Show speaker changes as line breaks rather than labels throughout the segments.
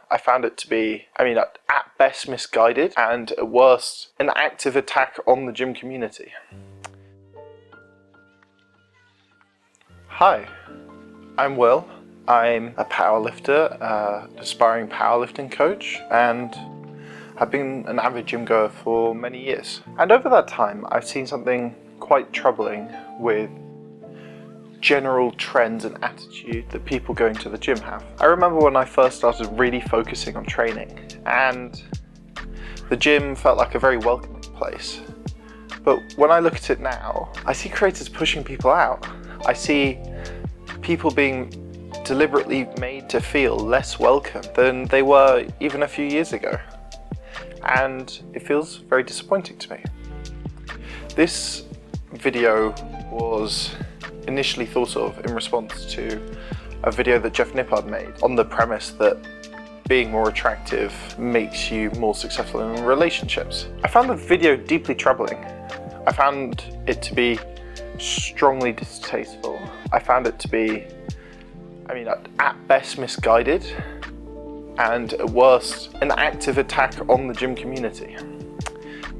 I found it to be, at best misguided, and at worst, an active attack on the gym community. Hi, I'm Will. I'm a powerlifter, aspiring powerlifting coach, and I've been an avid gym goer for many years. And over that time, I've seen something quite troubling with general trends and attitude that people going to the gym have. I remember when I first started really focusing on training, and the gym felt like a very welcoming place. But when I look at it now, I see creators pushing people out. I see people being deliberately made to feel less welcome than they were even a few years ago. And it feels very disappointing to me. This video was initially thought of in response to a video that Jeff Nippard made on the premise that being more attractive makes you more successful in relationships. I found the video deeply troubling. I found it to be strongly distasteful. I found it to be, at best misguided, and at worst, an active attack on the gym community.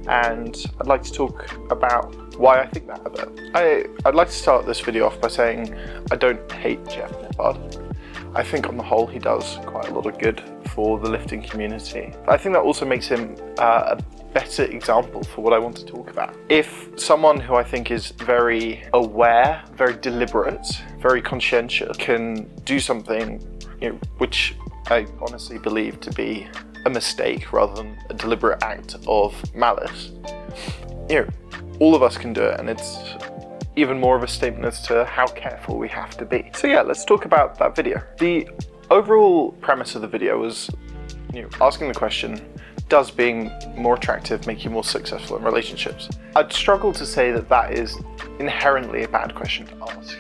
And I'd like to talk about why I think that a bit. I'd like to start this video off by saying I don't hate Jeff Nippard. I think on the whole he does quite a lot of good for the lifting community. But I think that also makes him a better example for what I want to talk about. If someone who I think is very aware, very deliberate, very conscientious can do something which I honestly believe to be a mistake rather than a deliberate act of malice, all of us can do it, and it's even more of a statement as to how careful we have to be. So yeah, let's talk about that video. The overall premise of the video was asking the question, does being more attractive make you more successful in relationships? I'd struggle to say that that is inherently a bad question to ask.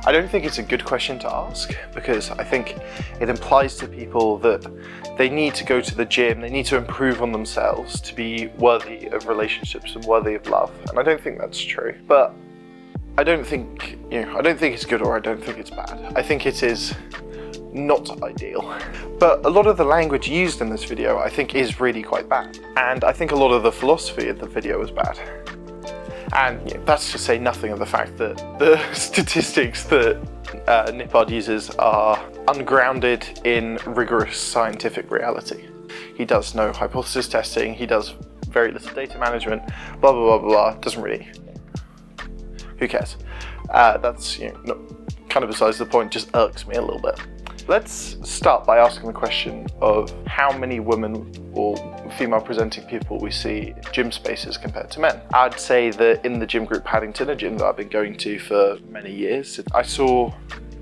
I don't think it's a good question to ask, because I think it implies to people that they need to go to the gym, they need to improve on themselves to be worthy of relationships and worthy of love. And I don't think that's true. But I don't think it's good, or I don't think it's bad. I think it is not ideal. But a lot of the language used in this video I think is really quite bad. And I think a lot of the philosophy of the video is bad. And that's to say nothing of the fact that the statistics that Nippard uses are ungrounded in rigorous scientific reality. He does no hypothesis testing, he does very little data management, blah blah blah blah, doesn't really, who cares? That's kind of besides the point, just irks me a little bit. Let's start by asking the question of how many women or female presenting people we see in gym spaces compared to men. I'd say that in the gym group Paddington, a gym that I've been going to for many years, I saw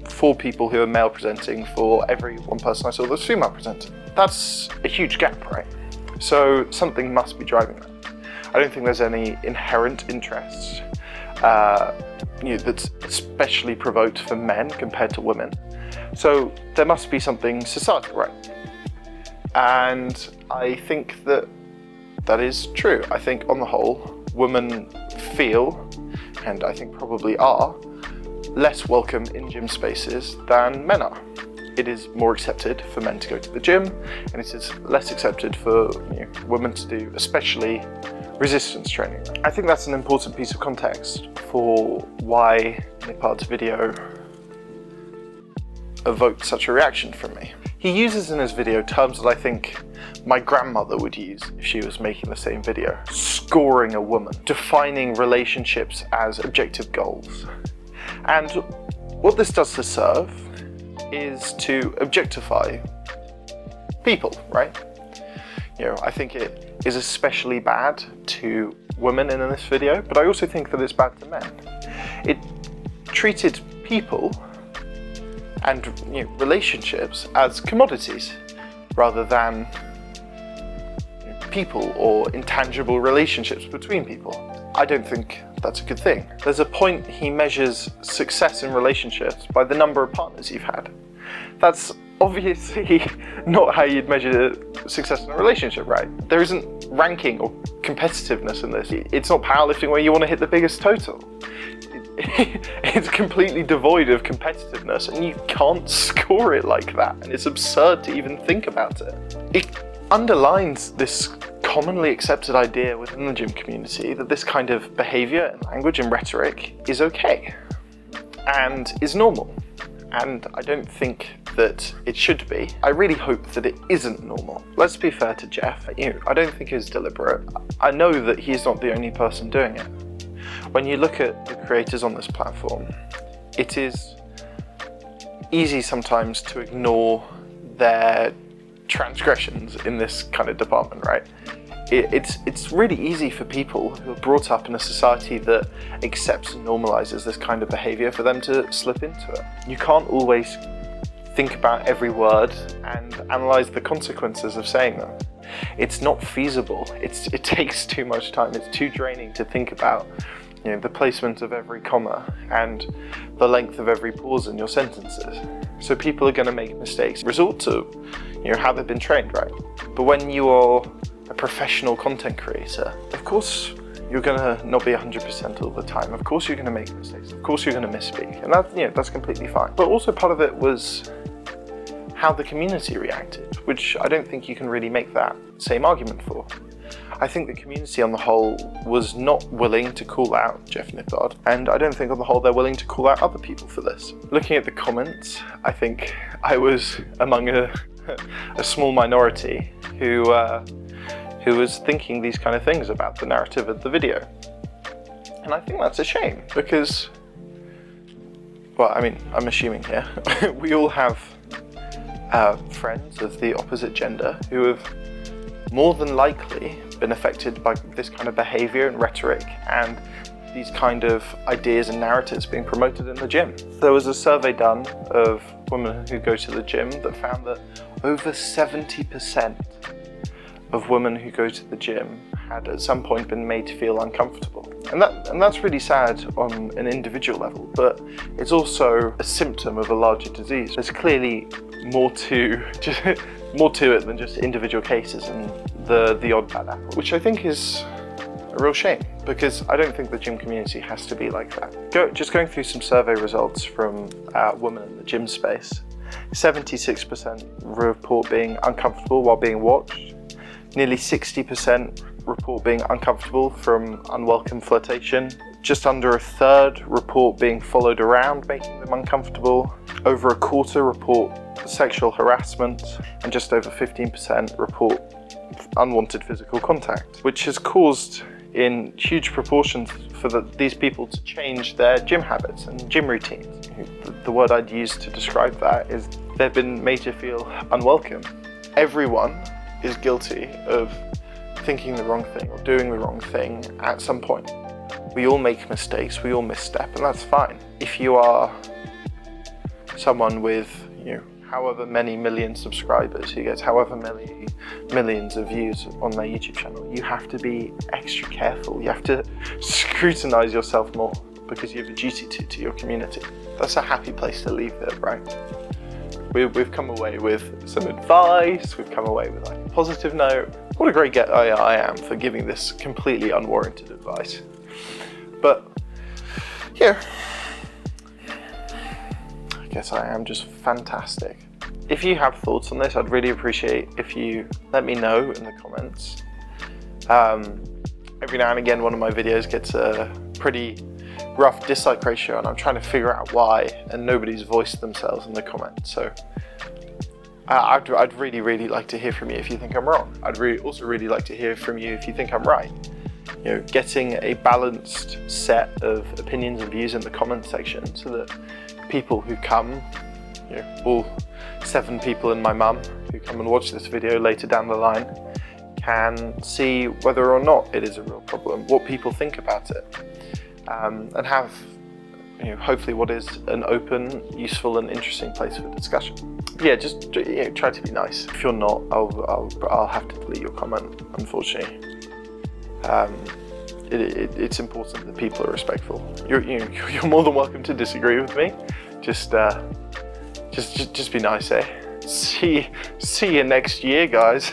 4 people who are male presenting for every one person I saw that was female presenting. That's a huge gap, right? So something must be driving that. I don't think there's any inherent interest that's especially provoked for men compared to women. So there must be something societal, right? And I think that that is true. I think on the whole, women feel, and I think probably are, less welcome in gym spaces than men are. It is more accepted for men to go to the gym, and it is less accepted for women to do, especially resistance training. I think that's an important piece of context for why Nippard's video evoked such a reaction from me. He uses in his video terms that I think my grandmother would use if she was making the same video. Scoring a woman, defining relationships as objective goals. And what this does to serve is to objectify people, right? I think it is especially bad to women in this video, but I also think that it's bad to men. It treated people and relationships as commodities rather than people or intangible relationships between people. I don't think that's a good thing. There's a point he measures success in relationships by the number of partners you've had. That's obviously not how you'd measure success in a relationship, right? There isn't ranking or competitiveness in this. It's not powerlifting where you want to hit the biggest total. it's completely devoid of competitiveness, and you can't score it like that, and it's absurd to even think about it. It underlines this commonly accepted idea within the gym community that this kind of behavior and language and rhetoric is okay and is normal. And I don't think that it should be. I really hope that it isn't normal. Let's be fair to Jeff. I don't think it's deliberate. I know that he's not the only person doing it. When you look at the creators on this platform, it is easy sometimes to ignore their transgressions in this kind of department, right? It's really easy for people who are brought up in a society that accepts and normalizes this kind of behavior for them to slip into it. You can't always think about every word and analyze the consequences of saying them. It's not feasible. It takes too much time. It's too draining to think about, the placement of every comma and the length of every pause in your sentences. So people are going to make mistakes, result to, how they've been trained, right? But when you are a professional content creator, of course you're gonna not be 100% all the time. Of course you're gonna make mistakes. Of course you're gonna misspeak, and that's completely fine. But also part of it was how the community reacted, which I don't think you can really make that same argument for. I think the community on the whole was not willing to call out Jeff Nippard, and I don't think on the whole they're willing to call out other people for this. Looking at the comments, I think I was among a small minority who was thinking these kind of things about the narrative of the video. And I think that's a shame because, well, I mean, I'm assuming here, we all have friends of the opposite gender who have more than likely been affected by this kind of behavior and rhetoric and these kind of ideas and narratives being promoted in the gym. There was a survey done of women who go to the gym that found that over 70% of women who go to the gym had at some point been made to feel uncomfortable. And that's really sad on an individual level, but it's also a symptom of a larger disease. There's clearly more to it than just individual cases and the odd bad apple, which I think is a real shame, because I don't think the gym community has to be like that. Just going through some survey results from women in the gym space, 76% report being uncomfortable while being watched. Nearly 60% report being uncomfortable from unwelcome flirtation. Just under a third report being followed around, making them uncomfortable. Over a quarter report sexual harassment, and just over 15% report unwanted physical contact, which has caused in huge proportions for these people to change their gym habits and gym routines. The word I'd use to describe that is they've been made to feel unwelcome. Everyone is guilty of thinking the wrong thing or doing the wrong thing at some point. We all make mistakes, we all misstep, and that's fine. If you are someone with, however many million subscribers, who gets however many millions of views on their YouTube channel, you have to be extra careful. You have to scrutinize yourself more because you have a duty to your community. That's a happy place to leave it, right? We've come away with some advice, we've come away with a positive note. What a great guy I am for giving this completely unwarranted advice. But, yeah, I guess I am just fantastic. If you have thoughts on this, I'd really appreciate if you let me know in the comments. Every now and again, one of my videos gets a pretty rough dislike ratio, and I'm trying to figure out why, and nobody's voiced themselves in the comments. So I'd really like to hear from you if you think I'm wrong. I'd also really like to hear from you if you think I'm right. Getting a balanced set of opinions and views in the comment section so that people who come, all 7 people and my mum who come and watch this video later down the line, can see whether or not it is a real problem, what people think about it, and have hopefully what is an open, useful and interesting place for discussion. Yeah, just try to be nice. If you're not, I'll have to delete your comment, unfortunately. It's important that people are respectful. You're more than welcome to disagree with me. Just be nice, eh? See you next year, guys.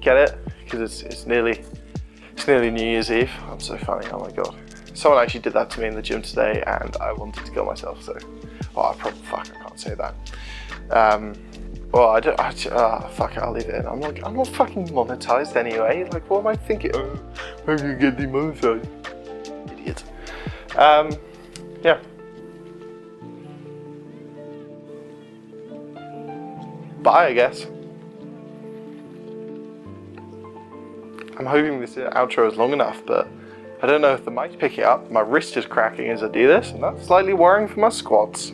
Get it? Because it's nearly New Year's Eve. I'm so funny. Oh my god. Someone actually did that to me in the gym today, and I wanted to kill myself. So, I can't say that. Well, fuck it, I'll leave it in. I'm not fucking monetized anyway. Like, what am I thinking? Oh, maybe you get demonetized. Idiot. Yeah. Bye, I guess. I'm hoping this outro is long enough, but I don't know if the mic's picking up. My wrist is cracking as I do this, and that's slightly worrying for my squats.